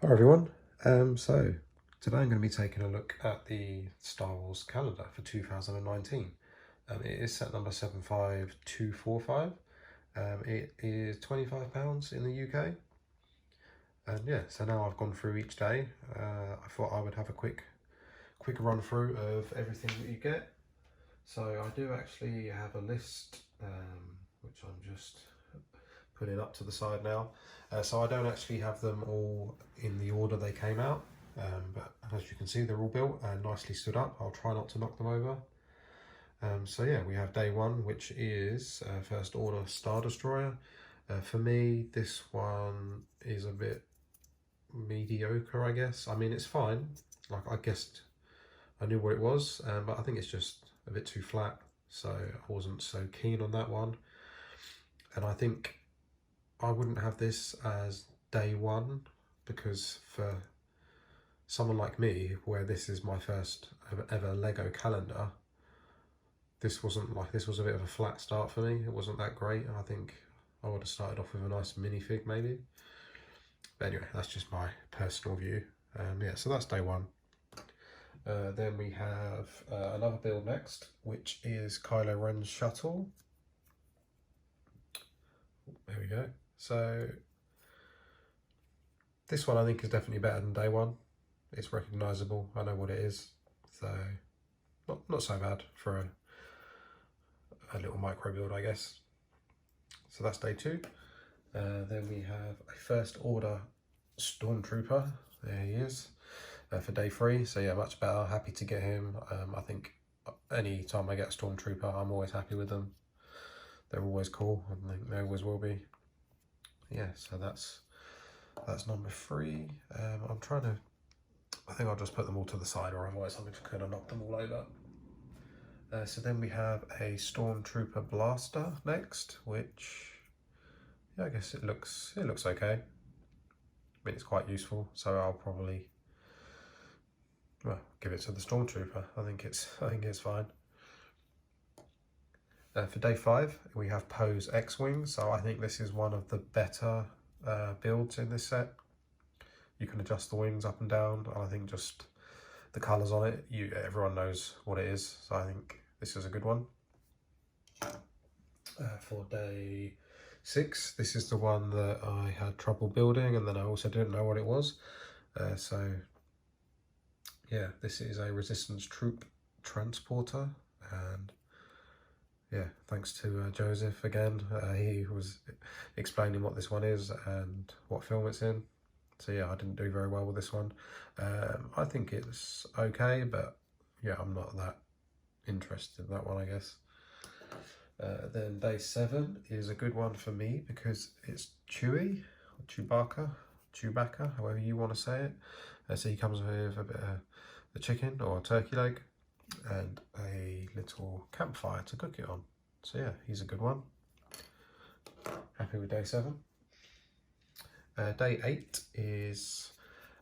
Hi everyone. So today I'm going to be taking a look at the Star Wars calendar for 2019. It is set number 75245. It is £25 in the UK. And yeah, so now I've gone through each day. I thought I would have a quick run through of everything that you get. So I do actually have a list, which I'm just putting up to the side now. So I don't actually have them all in the order they came out, but as you can see, they're all built and nicely stood up. I'll try not to knock them over. So yeah, we have day one, which is First Order Star Destroyer. For me, this one is a bit mediocre, I guess. I mean, it's fine. Like, I guessed, I knew what it was, but I think it's just a bit too flat. So I wasn't so keen on that one. And I think I wouldn't have this as day one, because for someone like me, where this is my first ever Lego calendar, this was a bit of a flat start for me. It wasn't that great. I think I would have started off with a nice minifig maybe. But anyway, that's just my personal view. Yeah, so that's day one. Then we have another build next, which is Kylo Ren's shuttle. There we go. So this one I think is definitely better than day one. It's recognisable. I know what it is, so not so bad for a little micro build, I guess. So that's day two. Then we have a First Order Stormtrooper. There he is for day three. So yeah, much better. Happy to get him. I think any time I get a Stormtrooper, I'm always happy with them. They're always cool. I think they always will be. Yeah, so that's number three. I think I'll just put them all to the side, or otherwise I'm just going to knock them all over. So then we have a Stormtrooper Blaster next, which, yeah, I guess it looks okay. I mean, it's quite useful, so I'll probably, well, give it to the Stormtrooper. I think it's fine. For day five, we have Poe's X-Wing. So I think this is one of the better builds in this set. You can adjust the wings up and down, and I think just the colours on it, everyone knows what it is. So I think this is a good one. For day six, this is the one that I had trouble building, and then I also didn't know what it was. So yeah, this is a Resistance Troop Transporter, and yeah, thanks to Joseph again. He was explaining what this one is and what film it's in. So yeah, I didn't do very well with this one. I think it's okay, but yeah, I'm not that interested in that one, I guess. Then day seven is a good one for me because it's Chewie, or Chewbacca, however you want to say it. So he comes with a bit of the chicken or turkey leg and a little campfire to cook it on. So yeah, he's a good one. Happy with day seven. Day eight is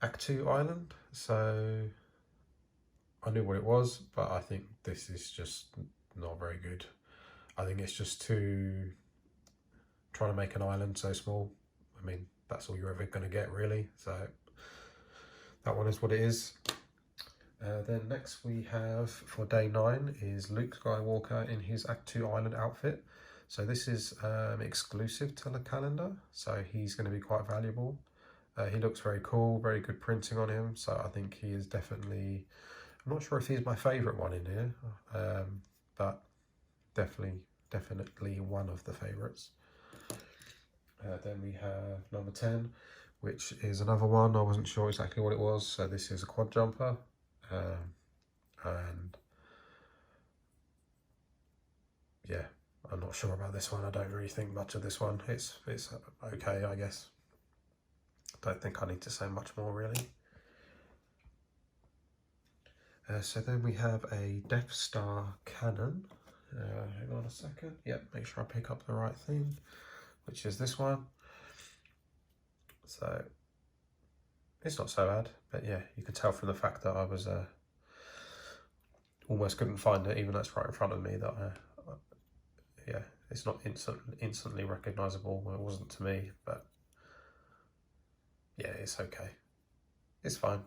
Ahch-To Island. So I knew what it was, but I think this is just not very good. I think it's just trying to make an island so small. I mean, that's all you're ever going to get, really. So that one is what it is. Then next we have, for day 9, is Luke Skywalker in his Ahch-To Island outfit. So this is exclusive to the calendar, so he's going to be quite valuable. He looks very cool, very good printing on him, so I think he is definitely, I'm not sure if he's my favourite one in here, but definitely one of the favourites. Then we have number 10, which is another one. I wasn't sure exactly what it was, so this is a quad jumper. And yeah, I'm not sure about this one. I don't really think much of this one. It's okay, I guess. Don't think I need to say much more, really. So then we have a Death Star cannon. Hang on a second. Yep, make sure I pick up the right thing, which is this one. So it's not so bad, but yeah, you can tell from the fact that I was almost couldn't find it, even though it's right in front of me, that yeah, it's not instantly recognisable. It wasn't to me, but yeah, it's okay. it's fine.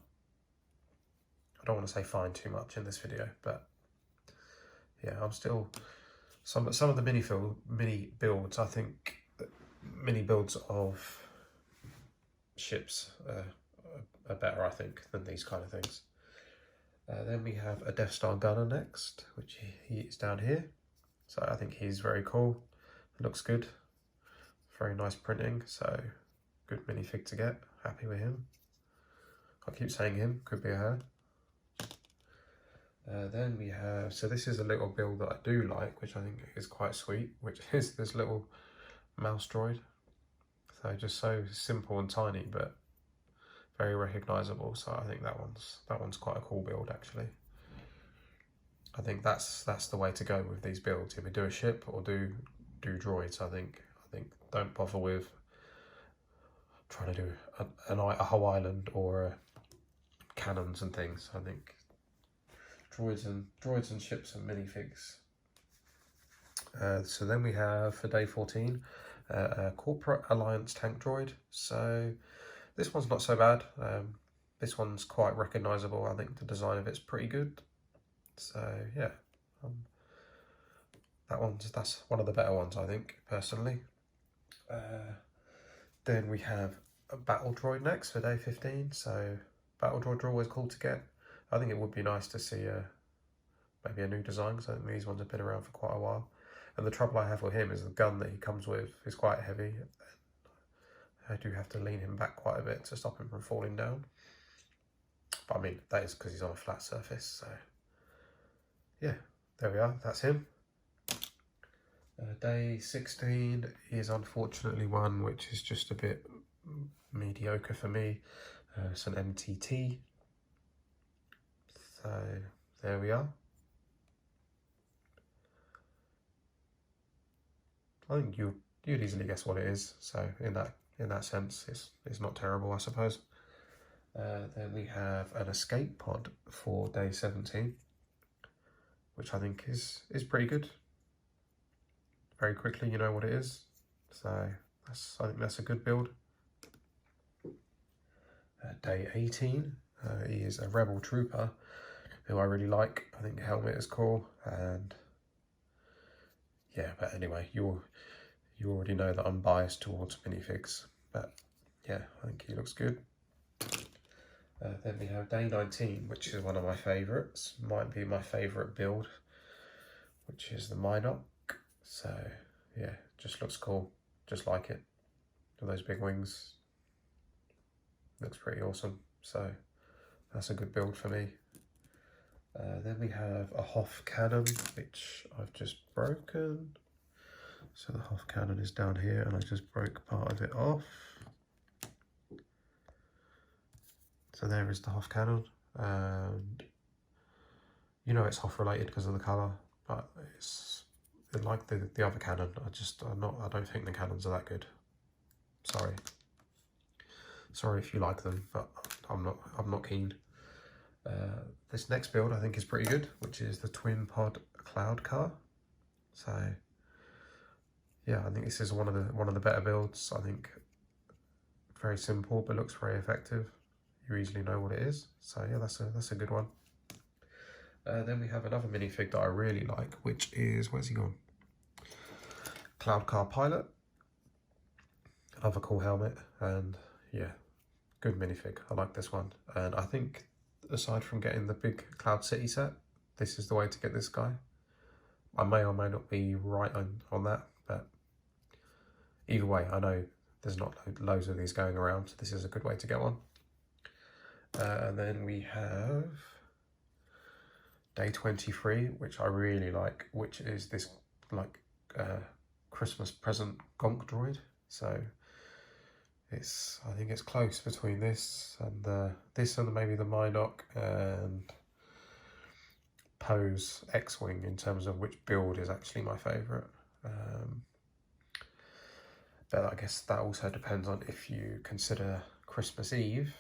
I don't want to say fine too much in this video, but yeah, I'm still some of the mini builds. I think mini builds of ships are better, I think, than these kind of things. Then we have a Death Star gunner next, which he is down here. So I think he's very cool. Looks good. Very nice printing. So good minifig to get. Happy with him. I keep saying him. Could be a her. Then we have, so this is a little build that I do like, which I think is quite sweet, which is this little mouse droid. So just so simple and tiny, but very recognisable. So I think that one's quite a cool build actually. I think that's the way to go with these builds. Either do a ship or do droids. I think don't bother with trying to do a whole island or cannons and things. I think droids and ships and minifigs. So then we have for day 14 a Corporate Alliance tank droid. So this one's not so bad. This one's quite recognisable. I think the design of it's pretty good. So yeah, that's one of the better ones, I think, personally. Then we have a battle droid next for day 15. So battle droid are always cool to get. I think it would be nice to see maybe a new design, because I think these ones have been around for quite a while. And the trouble I have with him is the gun that he comes with is quite heavy. I do have to lean him back quite a bit to stop him from falling down. But I mean, that is because he's on a flat surface, so yeah, there we are, that's him. Day 16 is unfortunately one which is just a bit mediocre for me. It's an MTT. So there we are. I think you'd easily guess what it is. So in that sense, it's not terrible, I suppose. Then we have an escape pod for day 17, which I think is pretty good. Very quickly, you know what it is. So I think that's a good build. Day 18, he is a Rebel Trooper, who I really like. I think the helmet is cool, and yeah, but anyway, you already know that I'm biased towards minifigs, but yeah, I think he looks good. Then we have day 19, which is one of my favourites, might be my favourite build, which is the Mynock. So yeah, just looks cool, just like it, with those big wings. Looks pretty awesome, so that's a good build for me. Then we have a Hoth cannon, which I've just broken. So the Hoth cannon is down here, and I just broke part of it off. So there is the Hoth cannon, and you know it's Hoth related because of the colour, but it's like the other cannon. I don't think the cannons are that good. Sorry if you like them, but I'm not keen. This next build I think is pretty good, which is the Twin Pod Cloud Car. So yeah, I think this is one of the better builds. I think very simple but looks very effective. You easily know what it is. So yeah, that's a good one. Then we have another minifig that I really like, which is, where's he gone? Cloud Car Pilot. Another cool helmet, and yeah, good minifig. I like this one, and I think aside from getting the big Cloud City set, this is the way to get this guy. I may or may not be right on that, but either way, I know there's not loads of these going around, so this is a good way to get one. And then we have day 23, which I really like, which is this like Christmas present gonk droid. So I think it's close between this and maybe the Mynock and Poe's X-Wing in terms of which build is actually my favourite. But I guess that also depends on if you consider Christmas Eve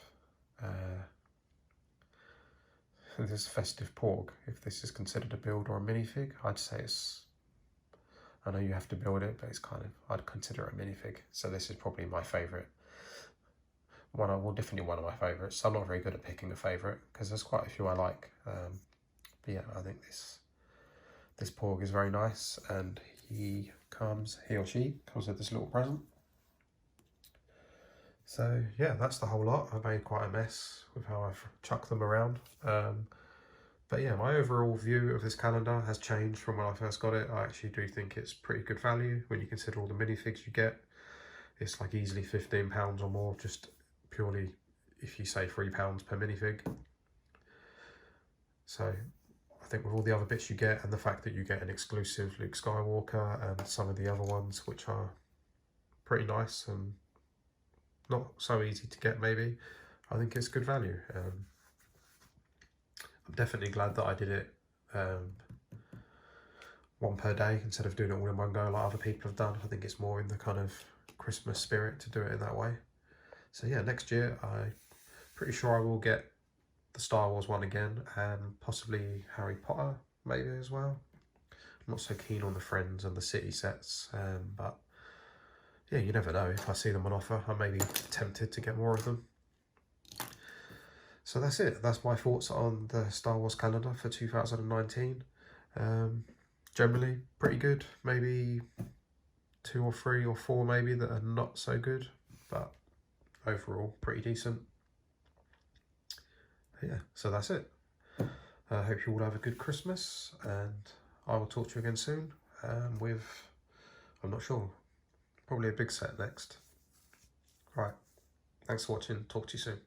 this festive porg, if this is considered a build or a minifig. I'd say I know you have to build it, but it's kind of, I'd consider it a minifig. So this is probably my favourite definitely one of my favourites. I'm not very good at picking a favourite because there's quite a few I like. But yeah, I think this porg is very nice, and he or she comes with this little present. So yeah, that's the whole lot. I made quite a mess with how I've chucked them around. But yeah, my overall view of this calendar has changed from when I first got it. I actually do think it's pretty good value when you consider all the minifigs you get. It's like easily £15 or more, just purely if you say £3 per minifig. So I think with all the other bits you get, and the fact that you get an exclusive Luke Skywalker and some of the other ones which are pretty nice and not so easy to get maybe, I think it's good value. I'm definitely glad that I did it one per day instead of doing it all in one go like other people have done. I think it's more in the kind of Christmas spirit to do it in that way. So yeah, next year I'm pretty sure I will get the Star Wars one again, and possibly Harry Potter maybe as well. I'm not so keen on the Friends and the City sets, but yeah, you never know. If I see them on offer, I may be tempted to get more of them. So that's it. That's my thoughts on the Star Wars calendar for 2019. Generally pretty good. Maybe 2 or 3 or 4 maybe that are not so good, but overall pretty decent. Yeah, so that's it. I hope you all have a good Christmas, and I will talk to you again soon with, I'm not sure, probably a big set next. Right, thanks for watching. Talk to you soon.